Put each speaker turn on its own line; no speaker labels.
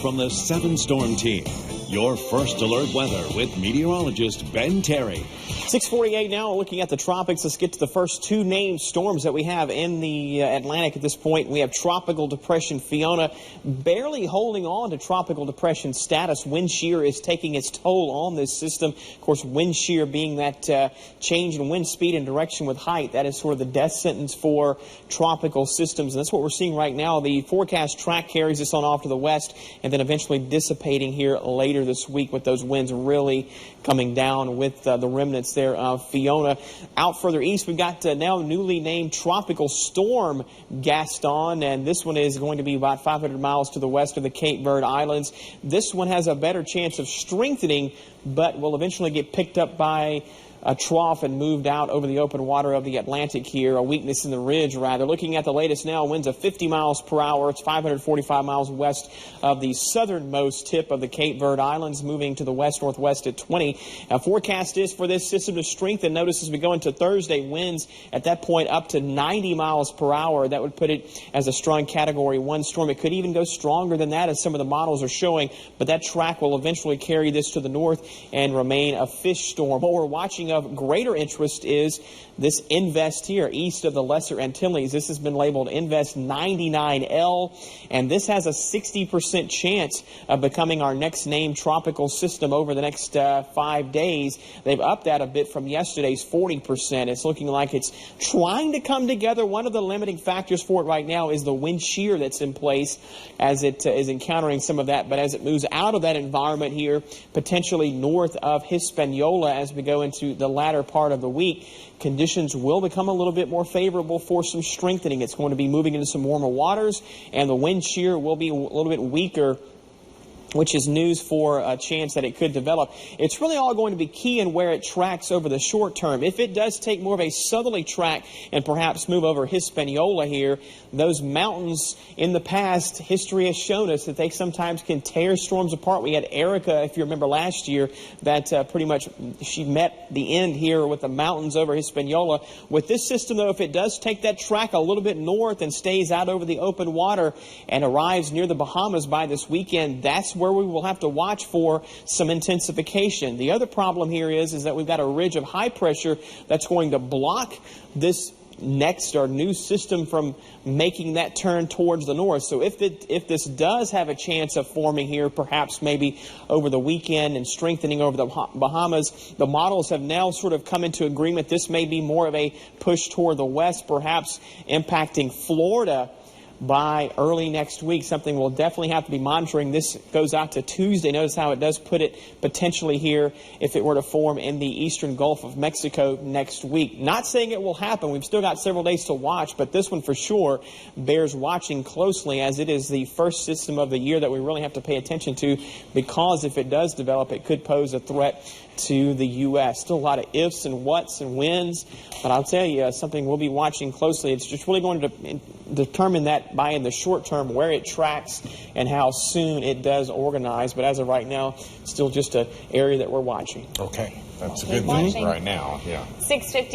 from the 7 Storm Team. Your first alert weather with meteorologist Ben Terry.
6:48 now, looking at the tropics. Let's get to the first 2 named storms that we have in the Atlantic at this point. We have Tropical Depression Fiona barely holding on to tropical depression status. Wind shear is taking its toll on this system. Of course, wind shear being that change in wind speed and direction with height. That is sort of the death sentence for tropical systems. And that's what we're seeing right now. The forecast track carries this on off to the west and then eventually dissipating here later this week with those winds really coming down with the remnants there of Fiona. Out further east, we've got now newly named Tropical Storm Gaston, and this one is going to be about 500 miles to the west of the Cape Verde Islands. This one has a better chance of strengthening, but will eventually get picked up by a trough and moved out over the open water of the Atlantic here, a weakness in the ridge rather. Looking at the latest now, winds of 50 miles per hour. It's 545 miles west of the southernmost tip of the Cape Verde Islands, moving to the west-northwest at 20. Forecast is for this system to strengthen. Notice as we go into Thursday, winds at that point up to 90 miles per hour. That would put it as a strong Category 1 storm. It could even go stronger than that as some of the models are showing, but that track will eventually carry this to the north and remain a fish storm. What we're watching of greater interest is this Invest here east of the Lesser Antilles. This has been labeled Invest 99L, and this has a 60% chance of becoming our next named tropical system over the next 5 days. They've upped that a bit from yesterday's 40%. It's looking like it's trying to come together. One of the limiting factors for it right now is the wind shear that's in place as it is encountering some of that. But as it moves out of that environment here, potentially north of Hispaniola as we go into the latter part of the week, conditions will become a little bit more favorable for some strengthening. It's going to be moving into some warmer waters, and the wind shear will be a little bit weaker, which is news for a chance that it could develop. It's really all going to be key in where it tracks over the short term. If it does take more of a southerly track and perhaps move over Hispaniola here, those mountains in the past, history has shown us that they sometimes can tear storms apart. We had Erica, if you remember last year, that pretty much she met the end here with the mountains over Hispaniola. With this system, though, if it does take that track a little bit north and stays out over the open water and arrives near the Bahamas by this weekend, that's where we will have to watch for some intensification. The other problem here is that we've got a ridge of high pressure that's going to block this next or new system from making that turn towards the north. So if this does have a chance of forming here, perhaps maybe over the weekend and strengthening over the Bahamas, the models have now sort of come into agreement. This may be more of a push toward the west, perhaps impacting Florida by early next week. Something we'll definitely have to be monitoring. This goes out to Tuesday. Notice how it does put it potentially here if it were to form in the eastern Gulf of Mexico next week. Not saying it will happen. We've still got several days to watch, but this one for sure bears watching closely, as it is the first system of the year that we really have to pay attention to, because if it does develop, it could pose a threat to the U.S. Still a lot of ifs and whats and whens, but I'll tell you, something we'll be watching closely. It's just really going to determine that by in the short term where it tracks and how soon it does organize. But as of right now, still just an area that we're watching.
Okay, that's a good thing right now. Yeah.
6:50.